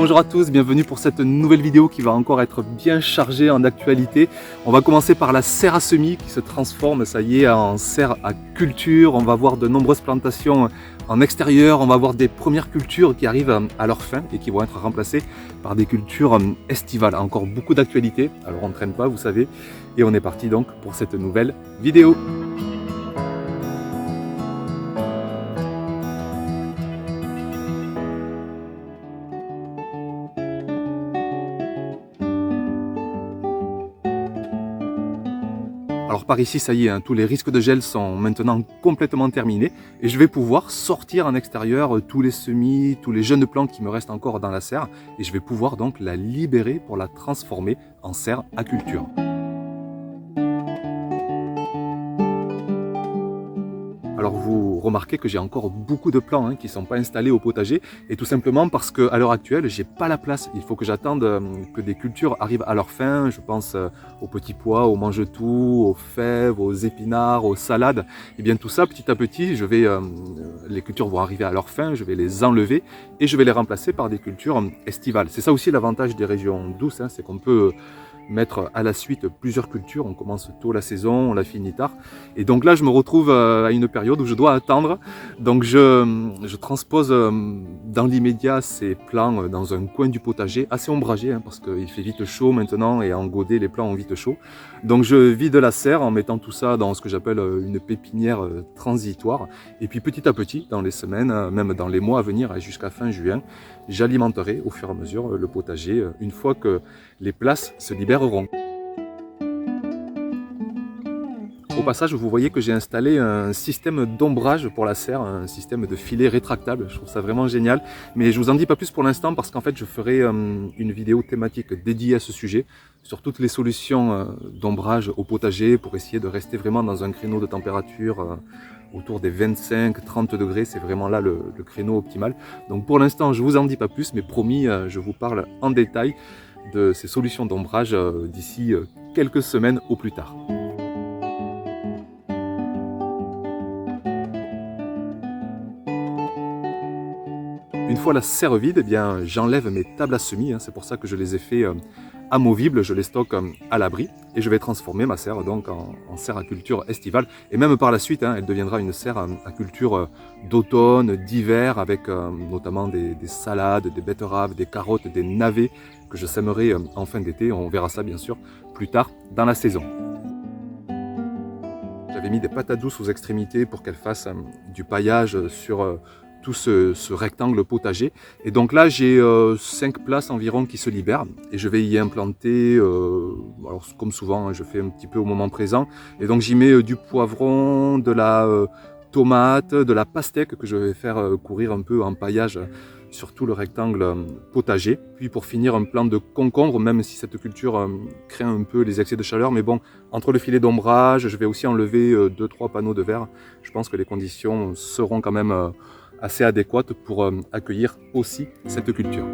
bonjour à tous, bienvenue pour cette nouvelle vidéo qui va encore être bien chargée en actualité. On va commencer par la serre à semis qui se transforme, ça y est, en serre à culture. On va voir de nombreuses plantations en extérieur, on va voir des premières cultures qui arrivent à leur fin et qui vont être remplacées par des cultures estivales. Encore beaucoup d'actualité, alors on ne traîne pas, vous savez, et on est parti donc pour cette nouvelle vidéo. Alors par ici, ça y est, tous les risques de gel sont maintenant complètement terminés et je vais pouvoir sortir en extérieur tous les semis, tous les jeunes plants qui me restent encore dans la serre et je vais pouvoir donc la libérer pour la transformer en serre à culture. Alors vous remarquez que j'ai encore beaucoup de plants qui ne sont pas installés au potager et tout simplement parce qu'à l'heure actuelle, j'ai pas la place. Il faut que j'attende que des cultures arrivent à leur fin. Je pense aux petits pois, aux mange-tout, aux fèves, aux épinards, aux salades. Et bien tout ça, petit à petit, les cultures vont arriver à leur fin, je vais les enlever et je vais les remplacer par des cultures estivales. C'est ça aussi l'avantage des régions douces, c'est qu'on peut mettre à la suite plusieurs cultures, on commence tôt la saison, on la finit tard. Et donc là, je me retrouve à une période où je dois attendre. Donc je transpose dans l'immédiat ces plants dans un coin du potager, assez ombragé, parce qu'il fait vite chaud maintenant et en godet, les plants ont vite chaud. Donc je vide la serre en mettant tout ça dans ce que j'appelle une pépinière transitoire. Et puis petit à petit, dans les semaines, même dans les mois à venir, jusqu'à fin juin, j'alimenterai au fur et à mesure le potager une fois que les places se libéreront. Au passage, vous voyez que j'ai installé un système d'ombrage pour la serre, un système de filet rétractable. Je trouve ça vraiment génial. Mais je vous en dis pas plus pour l'instant parce qu'en fait, je ferai une vidéo thématique dédiée à ce sujet sur toutes les solutions d'ombrage au potager pour essayer de rester vraiment dans un créneau de température autour des 25-30 degrés. C'est vraiment là le créneau optimal. Donc pour l'instant, je vous en dis pas plus, mais promis, je vous parle en détail de ces solutions d'ombrage d'ici quelques semaines au plus tard. Une fois la serre vide, eh bien, j'enlève mes tables à semis, c'est pour ça que je les ai fait amovibles, je les stocke à l'abri et je vais transformer ma serre donc en serre à culture estivale et même par la suite elle deviendra une serre à culture d'automne, d'hiver avec notamment des salades, des betteraves, des carottes, des navets que je sèmerai en fin d'été. On verra ça bien sûr plus tard dans la saison. J'avais mis des patates douces aux extrémités pour qu'elles fassent du paillage sur tout ce rectangle potager. Et donc là, j'ai 5 places environ qui se libèrent et je vais y implanter, alors comme souvent, je fais un petit peu au moment présent. Et donc j'y mets du poivron, de la tomate, de la pastèque que je vais faire courir un peu en paillage sur tout le rectangle potager. Puis pour finir, un plant de concombre, même si cette culture crée un peu les excès de chaleur. Mais bon, entre le filet d'ombrage, je vais aussi enlever 2-3 panneaux de verre. Je pense que les conditions seront quand même assez adéquate pour accueillir aussi cette culture.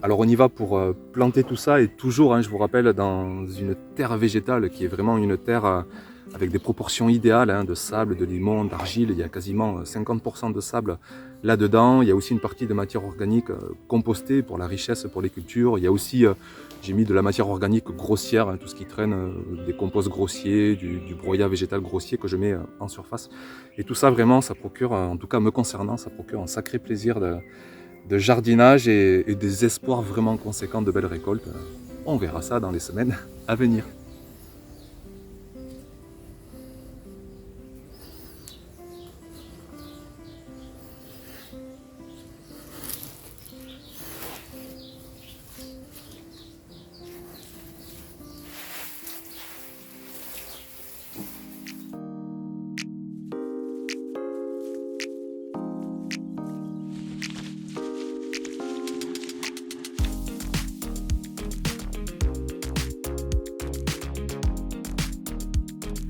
Alors on y va pour planter tout ça et toujours, je vous rappelle, dans une terre végétale qui est vraiment une terre avec des proportions idéales de sable, de limon, d'argile. Il y a quasiment 50% de sable là-dedans. Il y a aussi une partie de matière organique compostée pour la richesse, pour les cultures. Il y a aussi, j'ai mis de la matière organique grossière, tout ce qui traîne, des composts grossiers, du broyat végétal grossier que je mets en surface. Et tout ça vraiment, ça procure, en tout cas me concernant, ça procure un sacré plaisir de jardinage et des espoirs vraiment conséquents de belles récoltes. On verra ça dans les semaines à venir.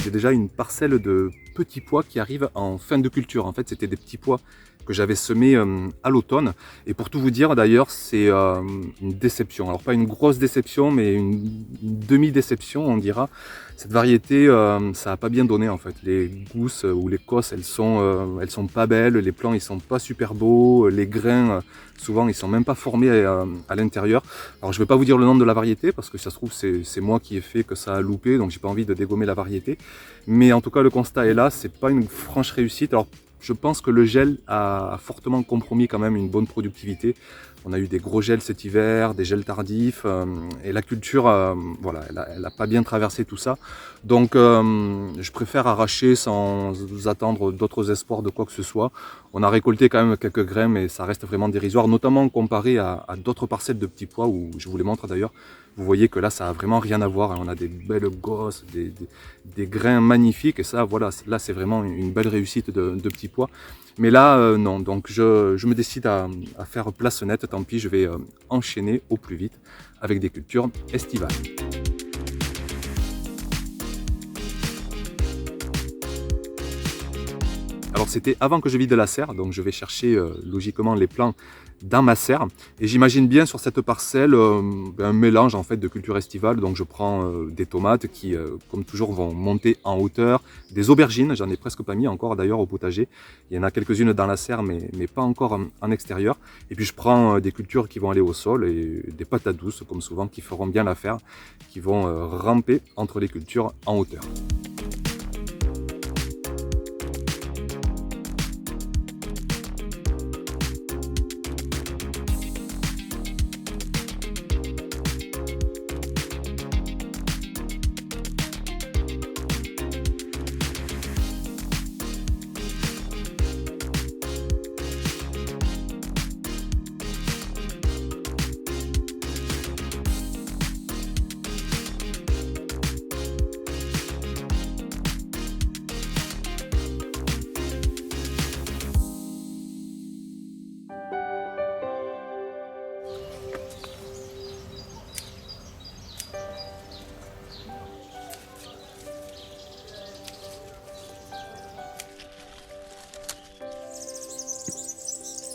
J'ai déjà une parcelle de petits pois qui arrivent en fin de culture. En fait, c'était des petits pois que j'avais semé à l'automne. Et pour tout vous dire d'ailleurs, c'est une déception. Alors pas une grosse déception, mais une demi-déception on dira. Cette variété, ça n'a pas bien donné en fait. Les gousses ou les cosses, elles sont pas belles, les plants ils sont pas super beaux, les grains souvent ils sont même pas formés à l'intérieur. Alors je vais pas vous dire le nom de la variété parce que ça se trouve c'est moi qui ai fait que ça a loupé, donc j'ai pas envie de dégommer la variété. Mais en tout cas le constat est là, c'est pas une franche réussite. Alors je pense que le gel a fortement compromis quand même une bonne productivité. On a eu des gros gels cet hiver, des gels tardifs, et la culture, voilà, elle n'a pas bien traversé tout ça. Donc je préfère arracher sans attendre d'autres espoirs de quoi que ce soit. On a récolté quand même quelques grains, mais ça reste vraiment dérisoire, notamment comparé à d'autres parcelles de petits pois, où je vous les montre d'ailleurs. Vous voyez que là, ça n'a vraiment rien à voir. On a des belles gosses, des grains magnifiques. Et ça, voilà, là, c'est vraiment une belle réussite de petits pois. Mais là, non. Donc, je me décide à faire place nette. Tant pis, je vais enchaîner au plus vite avec des cultures estivales. Alors c'était avant que je vide la serre, donc je vais chercher logiquement les plants dans ma serre. Et j'imagine bien sur cette parcelle un mélange en fait de cultures estivales. Donc je prends des tomates qui, comme toujours, vont monter en hauteur, des aubergines, j'en ai presque pas mis encore d'ailleurs au potager. Il y en a quelques-unes dans la serre, mais pas encore en extérieur. Et puis je prends des cultures qui vont aller au sol et des patates douces, comme souvent, qui feront bien l'affaire, qui vont ramper entre les cultures en hauteur.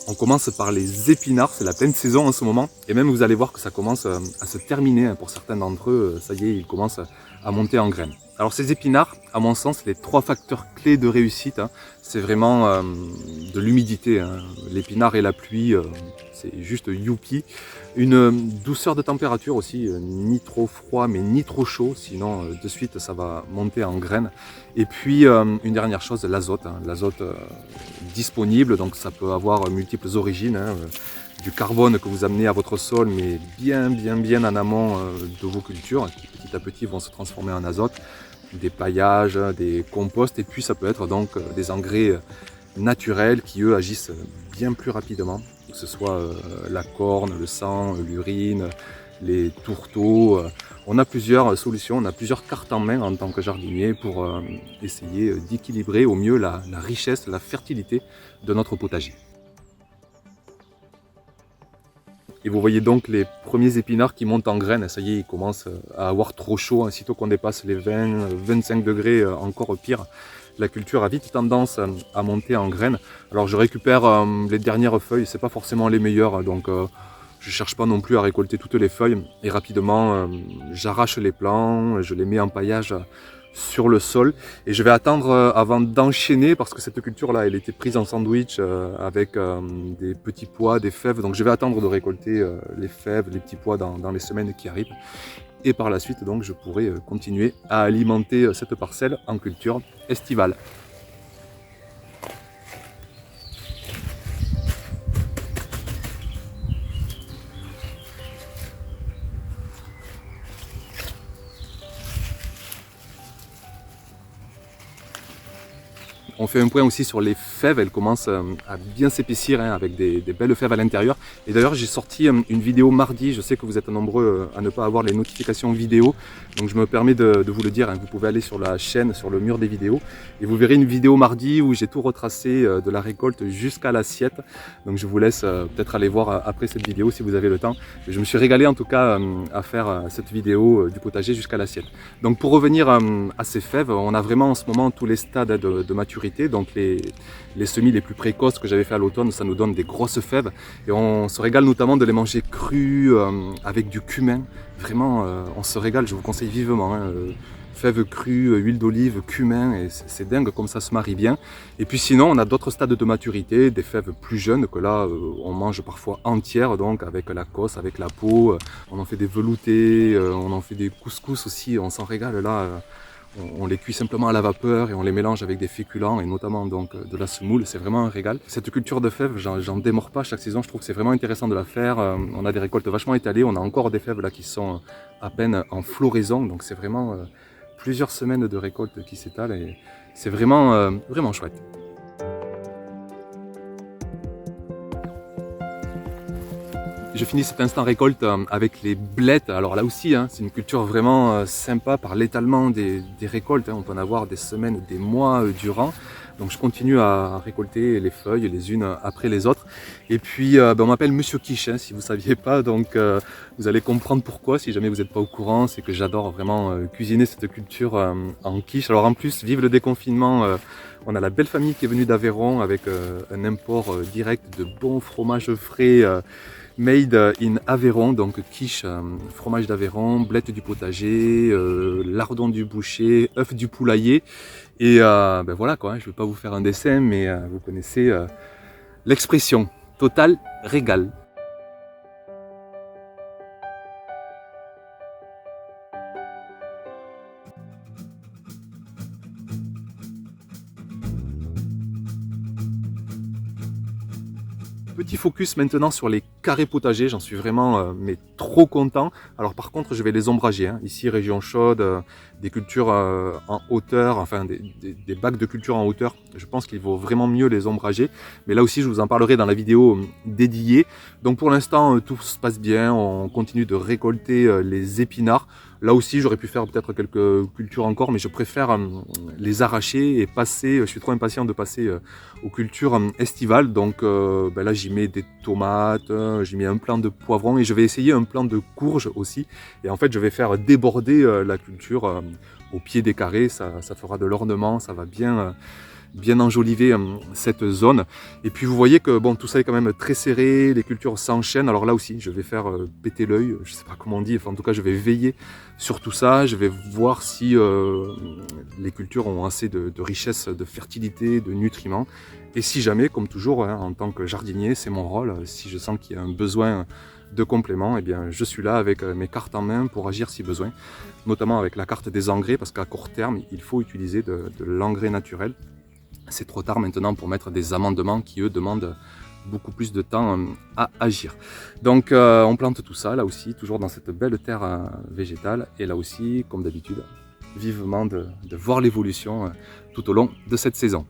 On commence par les épinards, c'est la pleine saison en ce moment. Et même vous allez voir que ça commence à se terminer. Pour certains d'entre eux, ça y est, ils commencent à monter en graines. Alors ces épinards, à mon sens, les 3 facteurs clés de réussite, c'est vraiment de l'humidité. L'épinard et la pluie, c'est juste youpi. Une douceur de température aussi, ni trop froid mais ni trop chaud, sinon de suite ça va monter en graines. Et puis une dernière chose, l'azote. L'azote disponible, donc ça peut avoir multiples origines. Du carbone que vous amenez à votre sol, mais bien en amont de vos cultures, qui petit à petit vont se transformer en azote, des paillages, des composts, et puis ça peut être donc des engrais naturels qui eux agissent bien plus rapidement, que ce soit la corne, le sang, l'urine, les tourteaux. On a plusieurs solutions, on a plusieurs cartes en main en tant que jardinier pour essayer d'équilibrer au mieux la richesse, la fertilité de notre potager. Et vous voyez donc les premiers épinards qui montent en graines. Ça y est, ils commencent à avoir trop chaud. Sitôt qu'on dépasse les 20-25 degrés, encore pire, la culture a vite tendance à monter en graines. Alors je récupère les dernières feuilles, c'est pas forcément les meilleures, donc je cherche pas non plus à récolter toutes les feuilles. Et rapidement, j'arrache les plants, je les mets en paillage sur le sol et je vais attendre avant d'enchaîner, parce que cette culture là elle était prise en sandwich avec des petits pois, des fèves, donc je vais attendre de récolter les fèves, les petits pois dans les semaines qui arrivent, et par la suite donc je pourrai continuer à alimenter cette parcelle en culture estivale. On fait un point aussi sur les fèves, elles commencent à bien s'épaissir avec des belles fèves à l'intérieur. Et d'ailleurs j'ai sorti une vidéo mardi, je sais que vous êtes nombreux à ne pas avoir les notifications vidéo, donc je me permets de vous le dire, vous pouvez aller sur la chaîne, sur le mur des vidéos, et vous verrez une vidéo mardi où j'ai tout retracé de la récolte jusqu'à l'assiette. Donc je vous laisse peut-être aller voir après cette vidéo si vous avez le temps. Je me suis régalé en tout cas à faire cette vidéo du potager jusqu'à l'assiette. Donc pour revenir à ces fèves, on a vraiment en ce moment tous les stades de maturité maturité. Donc les semis les plus précoces que j'avais fait à l'automne, ça nous donne des grosses fèves. Et on se régale notamment de les manger crus avec du cumin. Vraiment, on se régale, je vous conseille vivement. Fèves crues, huile d'olive, cumin, et c'est dingue comme ça se marie bien. Et puis sinon, on a d'autres stades de maturité, des fèves plus jeunes que là, on mange parfois entières, donc avec la cosse, avec la peau. On en fait des veloutés, on en fait des couscous aussi, on s'en régale là. On les cuit simplement à la vapeur et on les mélange avec des féculents et notamment donc de la semoule, c'est vraiment un régal. Cette culture de fèves, j'en démords pas chaque saison, je trouve que c'est vraiment intéressant de la faire. On a des récoltes vachement étalées, on a encore des fèves là qui sont à peine en floraison, donc c'est vraiment plusieurs semaines de récolte qui s'étalent et c'est vraiment, vraiment chouette. Je finis cet instant récolte avec les blettes. Alors là aussi, c'est une culture vraiment sympa par l'étalement des récoltes. On peut en avoir des semaines, des mois durant. Donc je continue à récolter les feuilles les unes après les autres. Et puis on m'appelle Monsieur Quiche, si vous ne saviez pas. Donc vous allez comprendre pourquoi si jamais vous n'êtes pas au courant. C'est que j'adore vraiment cuisiner cette culture en quiche. Alors en plus, vive le déconfinement. On a la belle famille qui est venue d'Aveyron avec un import direct de bons fromages frais. Made in Aveyron, donc quiche, fromage d'Aveyron, blettes du potager, lardons du boucher, œufs du poulailler. Et voilà quoi, je ne vais pas vous faire un dessin, mais vous connaissez l'expression. Total régal. Petit focus maintenant sur les carrés potagers, j'en suis vraiment mais trop content. Alors par contre je vais les ombrager, ici région chaude, des cultures en hauteur, enfin des bacs de culture en hauteur, je pense qu'il vaut vraiment mieux les ombrager. Mais là aussi je vous en parlerai dans la vidéo dédiée. Donc pour l'instant tout se passe bien, on continue de récolter les épinards. Là aussi, j'aurais pu faire peut-être quelques cultures encore, mais je préfère les arracher et passer. Je suis trop impatient de passer aux cultures estivales. Donc là, j'y mets des tomates, j'y mets un plant de poivrons et je vais essayer un plant de courge aussi. Et en fait, je vais faire déborder la culture au pied des carrés. Ça fera de l'ornement, ça va bien enjoliver cette zone. Et puis vous voyez que bon, tout ça est quand même très serré, les cultures s'enchaînent. Alors là aussi, je vais faire péter l'œil, je sais pas comment on dit, enfin, en tout cas, je vais veiller sur tout ça. Je vais voir si les cultures ont assez de richesse, de fertilité, de nutriments. Et si jamais, comme toujours, en tant que jardinier, c'est mon rôle, si je sens qu'il y a un besoin de complément, eh bien, je suis là avec mes cartes en main pour agir si besoin, notamment avec la carte des engrais, parce qu'à court terme, il faut utiliser de l'engrais naturel. C'est trop tard maintenant pour mettre des amendements qui, eux, demandent beaucoup plus de temps à agir. Donc on plante tout ça, là aussi, toujours dans cette belle terre végétale. Et là aussi, comme d'habitude, vivement de voir l'évolution tout au long de cette saison.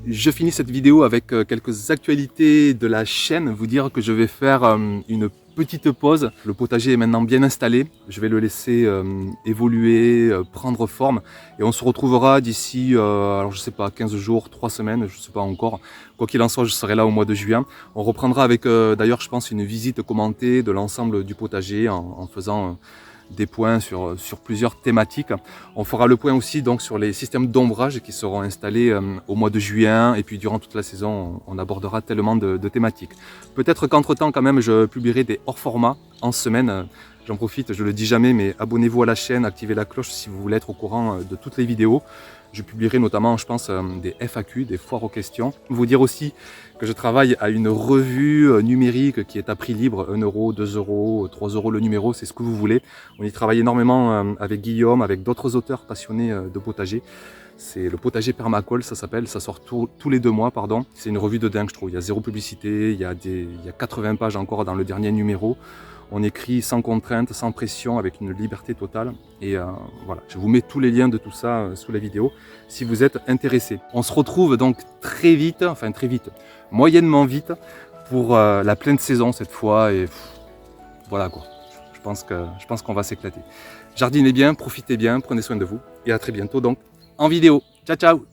Je finis cette vidéo avec quelques actualités de la chaîne. Vous dire que je vais faire une petite pause. Le potager est maintenant bien installé. Je vais le laisser évoluer, prendre forme. Et on se retrouvera d'ici, alors je sais pas, 15 jours, 3 semaines, je sais pas encore. Quoi qu'il en soit, je serai là au mois de juin. On reprendra avec, d'ailleurs, je pense, une visite commentée de l'ensemble du potager en faisant des points sur plusieurs thématiques. On fera le point aussi donc sur les systèmes d'ombrage qui seront installés au mois de juin et puis durant toute la saison on abordera tellement de thématiques. Peut-être qu'entre temps quand même je publierai des hors formats en semaine. J'en profite, je le dis jamais, mais abonnez-vous à la chaîne, activez la cloche si vous voulez être au courant de toutes les vidéos. Je publierai notamment, je pense, des FAQ, des foires aux questions. Vous dire aussi que je travaille à une revue numérique qui est à prix libre, 1 €, 2 €, 3 € le numéro, c'est ce que vous voulez. On y travaille énormément avec Guillaume, avec d'autres auteurs passionnés de potager. C'est le potager permacole, ça s'appelle, ça sort tous les 2 mois, pardon. C'est une revue de dingue, je trouve. Il y a 0 publicité, il y a 80 pages encore dans le dernier numéro. On écrit sans contrainte, sans pression, avec une liberté totale. Et voilà, je vous mets tous les liens de tout ça sous la vidéo si vous êtes intéressés. On se retrouve donc très vite, moyennement vite, pour la pleine saison cette fois. Et voilà quoi, je pense qu'on va s'éclater. Jardinez bien, profitez bien, prenez soin de vous. Et à très bientôt donc en vidéo. Ciao ciao!